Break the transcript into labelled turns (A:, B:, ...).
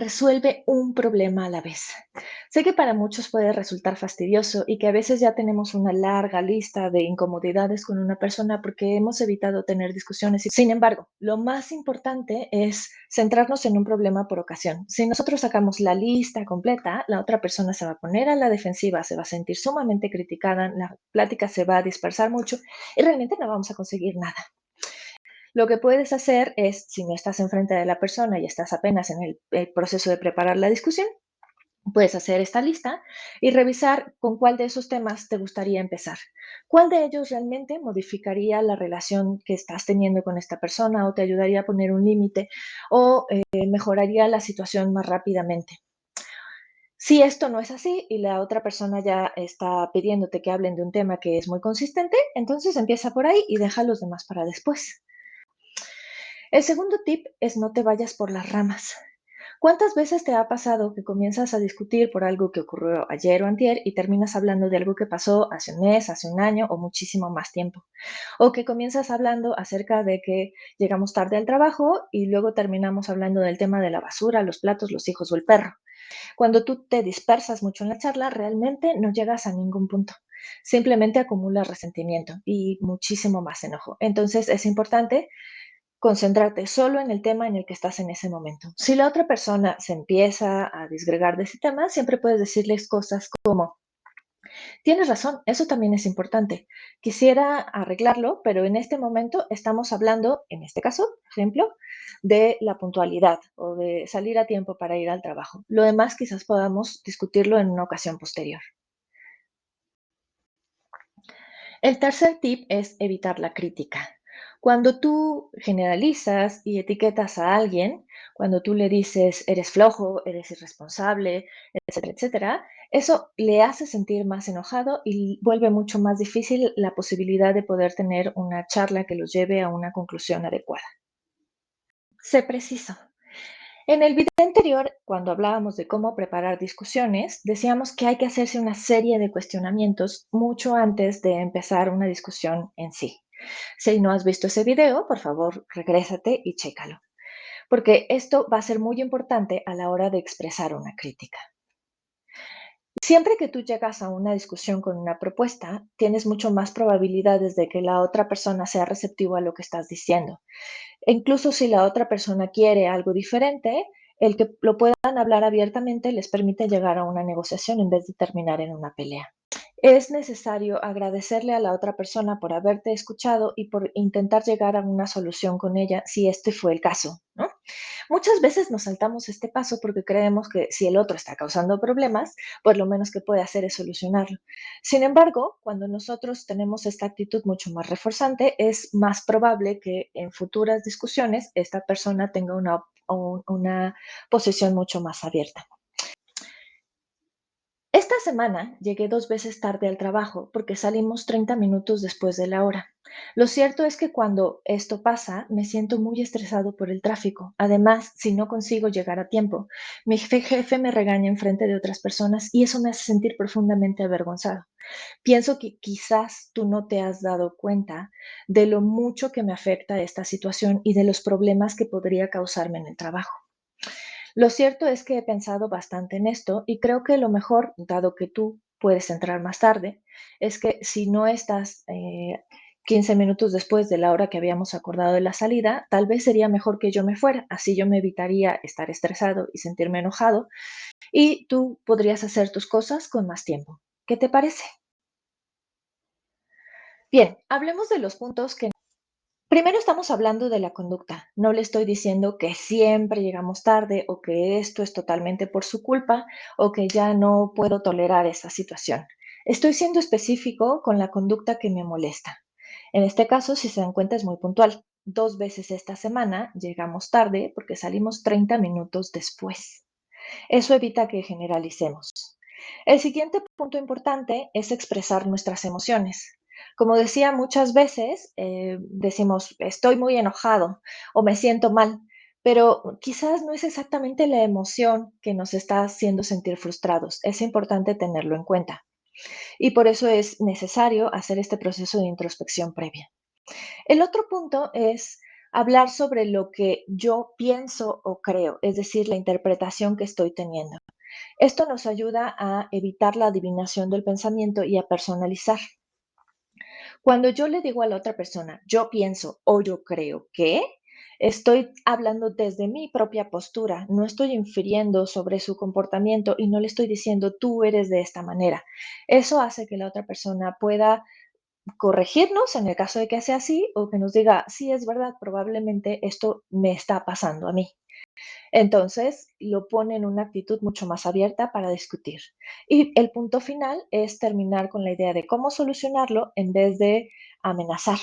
A: resuelve un problema a la vez. Sé que para muchos puede resultar fastidioso y que a veces ya tenemos una larga lista de incomodidades con una persona porque hemos evitado tener discusiones. Sin embargo, lo más importante es centrarnos en un problema por ocasión. Si nosotros sacamos la lista completa, la otra persona se va a poner a la defensiva, se va a sentir sumamente criticada, la plática se va a dispersar mucho y realmente no vamos a conseguir nada. Lo que puedes hacer es, si no estás enfrente de la persona y estás apenas en el proceso de preparar la discusión, puedes hacer esta lista y revisar con cuál de esos temas te gustaría empezar. ¿Cuál de ellos realmente modificaría la relación que estás teniendo con esta persona o te ayudaría a poner un límite o mejoraría la situación más rápidamente? Si esto no es así y la otra persona ya está pidiéndote que hablen de un tema que es muy consistente, entonces empieza por ahí y deja a los demás para después. El segundo tip es no te vayas por las ramas. ¿Cuántas veces te ha pasado que comienzas a discutir por algo que ocurrió ayer o antier y terminas hablando de algo que pasó hace un mes, hace un año o muchísimo más tiempo? O que comienzas hablando acerca de que llegamos tarde al trabajo y luego terminamos hablando del tema de la basura, los platos, los hijos o el perro. Cuando tú te dispersas mucho en la charla, realmente no llegas a ningún punto. Simplemente acumulas resentimiento y muchísimo más enojo. Entonces es importante concentrarte solo en el tema en el que estás en ese momento. Si la otra persona se empieza a disgregar de ese tema, siempre puedes decirles cosas como, tienes razón, eso también es importante. Quisiera arreglarlo, pero en este momento estamos hablando, en este caso, ejemplo, de la puntualidad o de salir a tiempo para ir al trabajo. Lo demás quizás podamos discutirlo en una ocasión posterior. El tercer tip es evitar la crítica. Cuando tú generalizas y etiquetas a alguien, cuando tú le dices eres flojo, eres irresponsable, etcétera, etcétera, eso le hace sentir más enojado y vuelve mucho más difícil la posibilidad de poder tener una charla que los lleve a una conclusión adecuada. Sé preciso. En el video anterior, cuando hablábamos de cómo preparar discusiones, decíamos que hay que hacerse una serie de cuestionamientos mucho antes de empezar una discusión en sí. Si no has visto ese video, por favor, regrésate y chécalo, porque esto va a ser muy importante a la hora de expresar una crítica. Siempre que tú llegas a una discusión con una propuesta, tienes mucho más probabilidades de que la otra persona sea receptiva a lo que estás diciendo. E incluso si la otra persona quiere algo diferente, el que lo puedan hablar abiertamente les permite llegar a una negociación en vez de terminar en una pelea. Es necesario agradecerle a la otra persona por haberte escuchado y por intentar llegar a una solución con ella si este fue el caso, ¿no? Muchas veces nos saltamos este paso porque creemos que si el otro está causando problemas, pues lo menos que puede hacer es solucionarlo. Sin embargo, cuando nosotros tenemos esta actitud mucho más reforzante, es más probable que en futuras discusiones esta persona tenga una posición mucho más abierta. Esta semana llegué 2 veces tarde al trabajo porque salimos 30 minutos después de la hora. Lo cierto es que cuando esto pasa, me siento muy estresado por el tráfico. Además, si no consigo llegar a tiempo, mi jefe me regaña en frente de otras personas y eso me hace sentir profundamente avergonzado. Pienso que quizás tú no te has dado cuenta de lo mucho que me afecta esta situación y de los problemas que podría causarme en el trabajo. Lo cierto es que he pensado bastante en esto y creo que lo mejor, dado que tú puedes entrar más tarde, es que si no estás 15 minutos después de la hora que habíamos acordado de la salida, tal vez sería mejor que yo me fuera. Así yo me evitaría estar estresado y sentirme enojado y tú podrías hacer tus cosas con más tiempo. ¿Qué te parece? Bien, hablemos de los puntos que primero estamos hablando de la conducta. No le estoy diciendo que siempre llegamos tarde o que esto es totalmente por su culpa o que ya no puedo tolerar esa situación. Estoy siendo específico con la conducta que me molesta. En este caso, si se dan cuenta, es muy puntual. 2 veces esta semana llegamos tarde porque salimos 30 minutos después. Eso evita que generalicemos. El siguiente punto importante es expresar nuestras emociones. Como decía, muchas veces decimos, estoy muy enojado o me siento mal, pero quizás no es exactamente la emoción que nos está haciendo sentir frustrados. Es importante tenerlo en cuenta. Y por eso es necesario hacer este proceso de introspección previa. El otro punto es Hablar sobre lo que yo pienso o creo, es decir, la interpretación que estoy teniendo. Esto nos ayuda a evitar la adivinación del pensamiento y a personalizar. Cuando yo le digo a la otra persona, yo pienso o yo creo que, estoy hablando desde mi propia postura, no estoy infiriendo sobre su comportamiento y no le estoy diciendo tú eres de esta manera. Eso hace que la otra persona pueda corregirnos en el caso de que sea así o que nos diga, sí, es verdad, probablemente esto me está pasando a mí. Entonces, lo pone en una actitud mucho más abierta para discutir. Y el punto final es terminar con la idea de cómo solucionarlo en vez de amenazar.